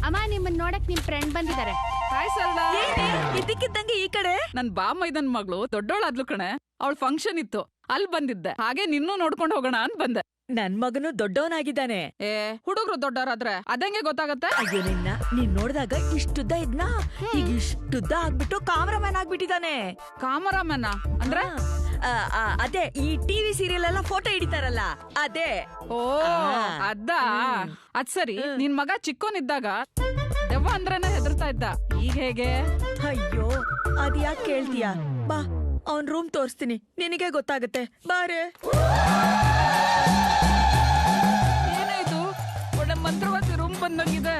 ಅಮ್ಮ ನಿಮ್ಮನ್ನ ನೋಡಕ್ ನಿಮ್ ಫ್ರೆಂಡ್ ಬಂದಿದ್ದಾರೆ. ಹಾಯ್ ಸರಳ. ಇದಕ್ಕಿದ್ದಂಗೆ ಈ ಕಡೆ ನನ್ ಬಾಮೈದನ್ ಮಗಳು ದೊಡ್ಡೋಳಾದ್ಲು ಕಣೆ. ಅವಳ ಫಂಕ್ಷನ್ ಇತ್ತು, ಅಲ್ಲಿ ಬಂದಿದ್ದೆ. ಹಾಗೆ ನಿನ್ನೂ ನೋಡ್ಕೊಂಡು ಹೋಗೋಣ ಅಂತ ಬಂದೆ. ನನ್ ಮಗನು ದೊಡ್ಡವನಾಗಿದ್ದಾನೆ. ಏ ಹುಡುಗರು ದೊಡ್ಡವರಾದ್ರೆ ಅದಂಗೆ ಗೊತ್ತಾಗತ್ತೆ? ಅಯ್ಯೋ ನಿನ್ನ ನೀನ್ ನೋಡಿದಾಗ ಇಷ್ಟುದ್ದ ಇದ್ನ ಈಗ ಇಷ್ಟುದ್ದ ಆಗ್ಬಿಟ್ಟು ಕಾಮರಾಮನ್ ಆಗ್ಬಿಟ್ಟಿದ್ದಾನೆ. ಕಾಮರಾಮನ್ನ ಅಂದ್ರೆ? ಅದೇ ಈ ಟಿವಿ ಸೀರಿಯಲ್ ಎಲ್ಲ ಫೋಟೋ ಹಿಡಿತಾರಲ್ಲ ಅದೇ. ಓ ಅದ. ಅದ್ ಸರಿ, ನಿನ್ ಮಗ ಚಿಕ್ಕೋನಿದ್ದಾಗ ದೆವ್ವ ಅಂದ್ರೇನೆ ಹೆದರ್ತಾ ಇದ್ದ, ಈಗ ಹೇಗೆ? ಅಯ್ಯೋ ಅದ್ ಯಾಕೆ ಕೇಳ್ತೀಯ? ಬಾ ಅವನ್ ರೂಮ್ ತೋರಿಸ್ತೀನಿ, ನಿನಗೆ ಗೊತ್ತಾಗತ್ತೆ. ಬಾರೆ. ಏನಾಯ್ತು? ಒಳ್ಳೆ ಮಂತ್ರವಾದಿ ರೂಮ್ ಬಂದಂಗಿದೆ.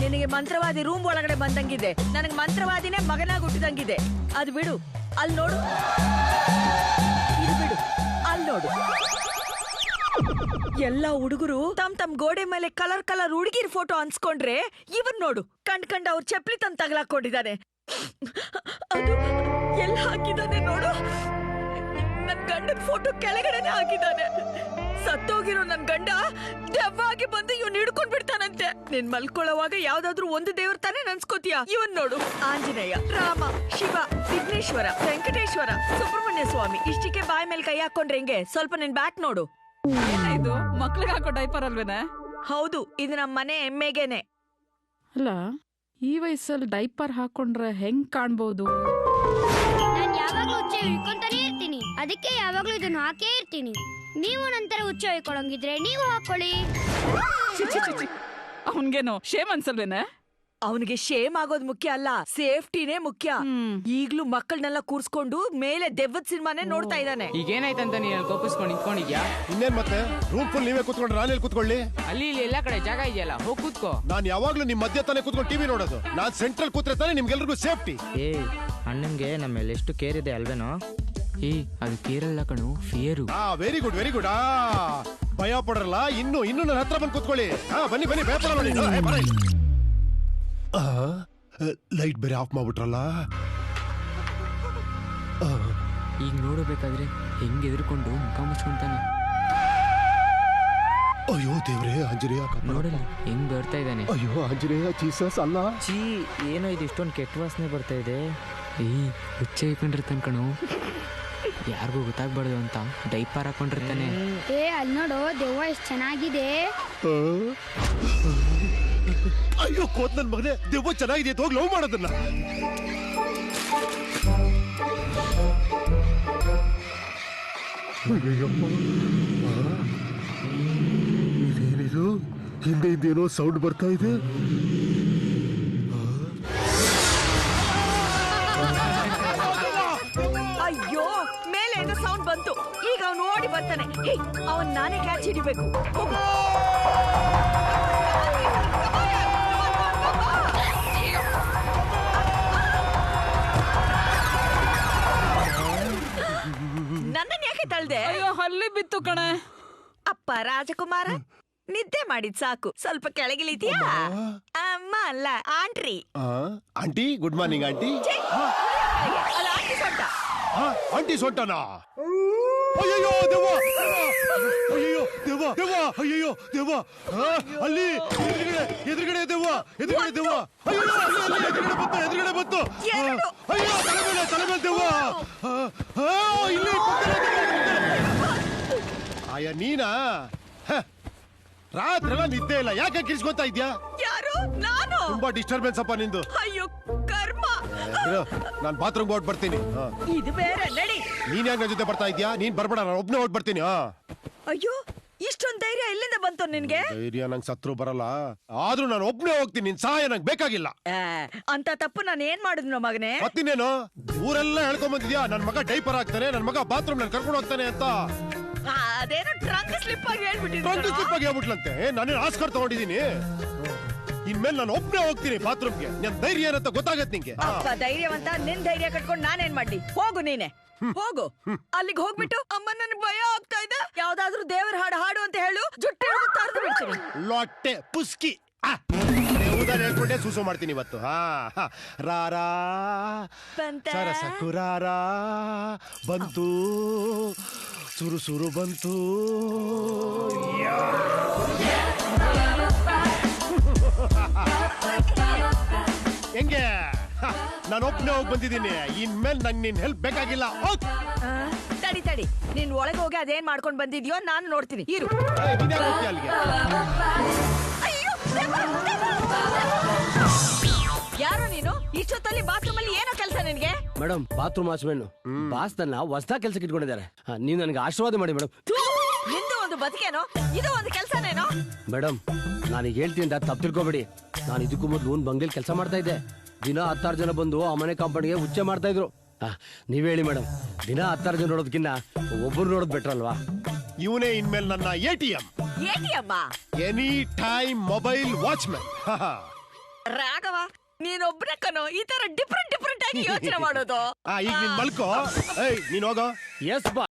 ನಿನಗೆ ಮಂತ್ರವಾದಿ ರೂಮ್ ಒಳಗಡೆ ಬಂದಂಗಿದೆ, ನನಗೆ ಮಂತ್ರವಾದಿನೇ ಮಗನಾಗಿ ಹುಟ್ಟಿದಂಗಿದೆ. ಅದು ಬಿಡು, ಅಲ್ಲಿ ನೋಡು. ಇದು ಬಿಡು, ಅಲ್ಲಿ ನೋಡು. ಎಲ್ಲ ಹುಡುಗರು ತಮ್ ಗೋಡೆ ಮೇಲೆ ಕಲರ್ ಕಲರ್ ಹುಡುಗಿರ್ ಫೋಟೋ ಅನ್ಸ್ಕೊಂಡ್ರೆ, ಇವನ್ ನೋಡು ಕಂಡ್ ಅವ್ರ ಚಪ್ಲಿ ತಂದ್ ತಗಲಾಕೊಂಡಿದ್ದಾನೆ. ಅದು ಎಲ್ಲ ಹಾಕಿದಾನೆ ನೋಡು. ನನ್ ಗಂಡನ್ ಫೋಟೋ ಕೆಳಗಡೆನೆ ಹಾಕಿದಾನೆ. ಸತ್ತೋಗಿರೋ ನನ್ ಗಂಡ ದೆವ್ವಾಗಿ ಬಂದು ಇವ್ನ ಹಿಡ್ಕೊಂಡ್ ಬಿಡ್ತಾನಂತೆ. ನೀನ್ ಮಲ್ಕೊಳ್ಳೋವಾಗ ಯಾವ್ದಾದ್ರು ಒಂದು ದೇವ್ರ ತಾನೇ ನನ್ಸ್ಕೋತೀಯ. ಇವನ್ ನೋಡು, ಆಂಜನೇಯ, ರಾಮ, ಶಿವ, ವಿಘ್ನೇಶ್ವರ, ವೆಂಕಟೇಶ್ವರ, ಸುಬ್ರಹ್ಮಣ್ಯ ಸ್ವಾಮಿ. ಇಷ್ಟಕ್ಕೆ ಬಾಯಿ ಮೇಲೆ ಕೈ ಹಾಕೊಂಡ್ರೆ ಹೆಂಗೆ? ಸ್ವಲ್ಪ ನಿನ್ ಬ್ಯಾಕ್ ನೋಡು. ಏನಾಯ್ತು? ಮಕ್ಳಿಗೆ ಹಾಕೋ ಡೈಪರ್ ಅಲ್ವೇನೆ? ಹೌದು, ಇದು ನಮ್ಮ ಮನೆ ಎಮ್ಮೆಗೆನೆ. ಅಲ್ಲ, ಈ ವಯಸ್ಸಲ್ಲಿ ಡೈಪರ್ ಹಾಕೊಂಡ್ರೆ ಹೆಂಗ್ ಕಾಣ್ಬೋದು? ನಾನ್ ಯಾವಾಗ್ಲೂ ಹುಚ್ಚ ಹಿಡ್ಕೊಂತಾನೆ ಇರ್ತೀನಿ, ಅದಕ್ಕೆ ಯಾವಾಗ್ಲೂ ಇದನ್ನ ಹಾಕೇ ಇರ್ತೀನಿ. ನೀವು ನಂತರ ಹುಚ್ಚ ಹಿಡ್ಕೊಳಂಗಿದ್ರೆ ನೀವು ಹಾಕೊಳ್ಳಿ. ಅವನ್ಗೇನು ಶೇಮ್ ಅನ್ಸಲ್ವೇನೆ? ಅವನಿಗೆ ಶೇಮ್ ಆಗೋದ್ ಮುಖ್ಯ ಅಲ್ಲ, ಸೇಫ್ಟಿನೇ ಮುಖ್ಯ. ಈಗ್ಲೂ ಮಕ್ಕಳನ್ನೆಲ್ಲ ಕೂರ್ಸ್ಕೊಂಡು ಮೇಲೆ ದೆವ್ವದ ಸಿನಿಮಾನೇ ನೋಡ್ತಾ ಇದ್ದಾನೆ. ಈಗೇನಾಯ್ತಂತ ನೀನ್ ಕೋಪಿಸ್ಕೊಂಡು ನಿಂತ್ಕೊಂಡಿದ್ಯಾ? ಇನ್ನೇನ್ ಮತ್ತೆ ರೂಮ್ ಫುಲ್ ನೀವೇ ಕೂತ್ಕೊಂಡ್ರೆ ನಾನೇ ಕೂತ್ಕೊಳ್ಳಿ? ಅಲ್ಲಿ ಇಲ್ಲಿ ಎಲ್ಲಾ ಕಡೆ ಜಾಗ ಇದೆಯಲ್ಲ, ಹೋಗ್ ಕೂತ್ಕೋ. ನಾನ್ ಯಾವಾಗ್ಲೂ ನಿಮ್ ಮಧ್ಯ ತಾನೇ ಕೂತ್ಕೊಂಡು ಟಿವಿ ನೋಡೋದು. ನಾನ್ ಸೆಂಟ್ರಲ್ ಕೂತ್ರೆ ತಾನೇ ನಿಮ್ಗೆಲ್ರಿಗೂ ಸೇಫ್ಟಿ. ಏ ಅಣ್ಣನ್ಗೆ ನಮ್ಮ ಮೇಲೆ ಎಷ್ಟು ಕೇರ್ ಇದೆ ಅಲ್ವೇನೋ? ಏ ಅದು ಕೇರಳ ಕಣು, fear. Very good very good. ಭಯ ಪಡರಲ್ಲ. ಇನ್ನು ನನ್ನ ಹತ್ರ ಬಂದು ಕೂತ್ಕೊಳ್ಳಿ. ಬನ್ನಿ ಭಯ ಪಡಲ್ಲ. ಲೈಟ್ ಬೇರೆ ಆಫ್ ಮಾಡ್ಬಿಟ್ರಲ್ಲ. ಈಗ ನೋಡಬೇಕಾದ್ರೆ ಹೆಂಗ್ ಎದುರ್ಕೊಂಡು ಮುಖ ಮುಚ್ಕೊಂತಾನೆ. ಅಯ್ಯೋ ದೇವ್ರೇ, ಆಂಜನೇಯ ನೋಡಲಿ ಹೆಂಗ್ ಬರ್ತಾ ಇದ್ದಾನೆ. ಅಯ್ಯೋ ಆಂಜನೇಯ, ಜೀಸಸ್ ಅಲ್ಲ. ಚೀ, ಏನೋ ಇದು ಇಷ್ಟೊಂದು ಕೆಟ್ಟ ವಾಸನೆ ಬರ್ತಾ ಇದೆ. ಹುಚ್ಚ ಇಟ್ಕೊಂಡಿರ್ತಾನೆ ಕಣು, ಯಾರಿಗೂ ಗೊತ್ತಾಗ್ಬಾರ್ದು ಅಂತ ಡೈಪರ್ ಹಾಕೊಂಡಿರ್ತಾನೆ. ಏ ಅಲ್ಲಿ ನೋಡು, ದೆವ್ವ ಎಷ್ಟ್ ಚೆನ್ನಾಗಿದೆ. ಅಯ್ಯೋ ಕೋತ್ ನನ್ ಮಗನೇ, ದೆವ್ವ ಚೆನ್ನಾಗಿದೆ, ಹೋಗಿ ಲವ್ ಮಾಡೋದನ್ನ. ಇದೇನಿದು? ಹಿಂದೆಯಿಂದೇನೋ ಸೌಂಡ್ ಬರ್ತಾ ಇದೆ. ಅಯ್ಯೋ, ಮೇಲೆ ಏನೋ ಸೌಂಡ್ ಬಂತು. ಈಗ ಅವನು ಓಡಿ ಬರ್ತಾನೆ. ಅವನ್ ನಾನೇ ಕ್ಯಾಚ್ ಹಿಡಿಬೇಕು. ನನ್ನನ್ ಯಾಕೆ ತಳ್ದೆ? ಅಯ್ಯೋ ಹಲ್ಲಿ ಬಿತ್ತು ಕಣೆ. ಅಪ್ಪ ರಾಜಕುಮಾರ, ನಿದ್ದೆ ಮಾಡಿದ್ ಸಾಕು, ಸ್ವಲ್ಪ ಕೆಳಗಿಳಿತೀಯಾ? ಅಮ್ಮ ಅಲ್ಲ, ಆಂಟ್ರಿ. Aunty, good morning aunty. ಅಲ್ಲ, ಆಂಟಿ ಸೊಂಟ. ಆಂಟಿ ಸೊಂಟನಾ? ಅಯ್ಯೋ ದೆವ್ವ, ಅಯ್ಯೋ ದೆವ್ವ, ಅಯ್ಯೋ ದೆವ್ವ. ಅಲ್ಲಿ ಎದುರುಗಡೆ ದೆವ್ವ. ಅಯ್ಯೋ ಎದುರುಗಡೆ ಬಂತು. ಅಯ್ಯೋ ತಲೆ ಮೇಲೆ ದೆವ್ವ. ಇಲ್ಲಿ ಆಯ ನೀನಾ? ರಾತ್ರೆಲ್ಲ ನಿದ್ದೆ ಇಲ್ಲ, ಯಾಕೆ ಕಿರ್ಸ್ಕೊತಾ ಇದ್ಯಾ? ಯಾರು? ನಾನು? ತುಂಬಾ ಡಿಸ್ಟರ್ಬೆನ್ಸ್ ಅಪ್ಪ ನಿಂದು. ಅಯ್ಯೋ ಕರ್ಮ. ನಾನ್ ಬಾತ್ರೂಮ್ ಹೊಟ್ ಬರ್ತೀನಿ. ಇದು ಬೇರೆ, ನಡಿ. ನೀನ್ ಯಾಕೆ ನನ್ ಜೊತೆ ಬರ್ತಾ ಇದ್ಯಾ? ನೀನ್ ಬರ್ಬೇಡ, ನಾನು ಒಬ್ನೇ ಹೊಟ್ ಬರ್ತೀನಿ. ಅಯ್ಯೋ, ಇಷ್ಟೊಂದ್ ಧೈರ್ಯ ಎಲ್ಲಿಂದ ಬಂತು ನಿನ್ಗೆ? ಧೈರ್ಯ ನಂಗೆ ಸತ್ರು ಬರಲ್ಲ, ಆದ್ರೂ ನಾನು ಒಬ್ನೇ ಹೋಗ್ತೀನಿ. ನಿನ್ ಸಹಾಯ ನಂಗೆ ಬೇಕಾಗಿಲ್ಲ. ಅಂತ ತಪ್ಪು ನಾನು ಏನ್ ಮಾಡಿದ್ನೋ ಮಗನೇ? ಮತ್ತಿನ್ನೇನು ಊರೆಲ್ಲ ಹೇಳ್ಕೊಂಡ್ ಬಂದಿದ್ಯಾ ನನ್ ಮಗ ಡೈಪರ್ ಹಾಕ್ತಾನೆ, ನನ್ ಮಗ ಬಾತ್ರೂಮ್ ನಲ್ಲಿ ಕರ್ಕೊಂಡು ಹೋಗ್ತಾನೆ ಅಂತ. ಅದೇನೋ ಟ್ರಂಕ್ ಸ್ಲಿಪ್ ಆಗಿ ಹೇಳ್ಬಿಟ್ಲಂತೆ. ನಾನೇನು ಆಸ್ಕರ್ ತಗೊಂಡಿದೀನಿ. ಇನ್ಮೇಲೆ ನಾನು ಒಬ್ನೇ ಹೋಗ್ತೀನಿ ಬಾತ್ರೂಮ್ಗೆ. ನನ್ ಧೈರ್ಯ ಏನಂತ ಗೊತ್ತಾಗತ್ ನಿಂಗೆ. ಅಪ್ಪ ಧೈರ್ಯವಂತ, ನಿನ್ ಧೈರ್ಯ ಕಟ್ಕೊಂಡು ನಾನೇನ್ ಮಾಡ್ಲಿ? ಹೋಗು ನೀನೆ, ಹೋಗು. ಅಲ್ಲಿಗೆ ಹೋಗ್ಬಿಟ್ಟು ಅಮ್ಮ ನನ್ ಭಯ ಆಗ್ತಾ ಇದೆ, ಯಾವ್ದಾದ್ರು ದೇವರ ಹಾಡು ಹಾಡು ಅಂತ ಹೇಳು, ಜುಟ್ಟು ತರ್ದು ಬಿಡ್ತೀನಿ. ಲೊಟ್ಟೆ ಪುಸ್ಕಿ ಹೇಳ್ಕೊಂಡೆ ಸೂಸು ಮಾಡ್ತೀನಿ ಇವತ್ತು. ರಾರಾ ಸರಸ ಕುರಾರ ಬಂತು, ಸುರು ಸುರು ಬಂತು. ಹೆಂಗೆ ನಾನು ಒಬ್ನೇ ಹೋಗಿ ಬಂದಿದ್ದೀನಿ ಇನ್ಮೇಲೆ ನಂಗೆ ನಿನ್ ಹೆಲ್ಪ್ ಬೇಕಾಗಿಲ್ಲ ಹೋಗ್. ತಡಿ ತಡಿ ನೀನ್ ಒಳಗೆ ಹೋಗಿ ಅದೇನ್ ಮಾಡ್ಕೊಂಡ್ ಬಂದಿದ್ಯೋ ನಾನು ನೋಡ್ತೀನಿ ಇರು. ಏಯ್, ನೀನ್ ಯಾಕ್ ಹೋಗ್ತೀಯ ಅಲ್ಲಿಗೆ? ಅಯ್ಯೋ, ದೇವ, ದೇವ. ಯಾರೋ ನೀನು ಇಷ್ಟೊತ್ತಲ್ಲಿ ಬಾತ್ರೂಮ್ ಅಲ್ಲಿ ಏನೋ ಕೆಲಸ ನಿನ್ಗೆ? ಮೇಡಮ್ ಬಾತ್ರೂಮ್ ವಾಚ್ಮೆನ್ ಬಾಸ್ ನನ್ನ ಹೊಸದಾ ಕೆಲ್ಸಕ್ಕೆ ಇಟ್ಕೊಂಡಿದ್ದಾರೆ ನೀವು ನನಗೆ ಆಶೀರ್ವಾದ ಮಾಡಿ ಮೇಡಮ್. ಥು, ನಿಂದು ಒಂದು ಬದುಕೇನೋ ಇದು ಒಂದು ಕೆಲಸನೇನೋ? ಮೇಡಮ್ ನಾನು ಹೇಳ್ತೀನಿ ಅಂತ ತಪ್ಪು ತಿಳ್ಕೊಬೇಡಿ. ನಾನು ಇದಕ್ಕೂ ಮೊದಲು ಒಂದು ಬಂಗ್ಲೆಲಿ ಕೆಲಸ ಮಾಡ್ತಾ ಇದ್ದೆ. ದಿನ 16 ಜನ ಬಂದು ಆ ಮನೆ ಕಾಂಪೌಂಡ್ಗೆ ಉಚ್ಚೆ ಮಾಡ್ತಾ ಇದ್ರು. ನೀವ್ ಹೇಳಿ ಮೇಡಮ್, ದಿನ 16 ಜನ ನೋಡೋದಕ್ಕಿಂತ ಒಬ್ಬರು ನೋಡೋದು ಬೆಟರ್ ಅಲ್ವಾ? ಇವನೇ ಇನ್ಮೇಲೆ ನನ್ನ ATM ಏಟಿಯಮ್ಮ any time mobile watchman. Raghava ನೀನೊಬ್ನೇ ಕಣೋ ಈ ತರ ಡಿಫ್ರೆಂಟ್ ಡಿಫ್ರೆಂಟ್ ಆಗಿ ಯೋಚನೆ ಮಾಡೋದು. ಈಗ ನೀನ್ ಮಲ್ಕೋ. ಏಯ್ ನೀನ್ ಹೋಗೋ. ಎಸ್ ಬಾ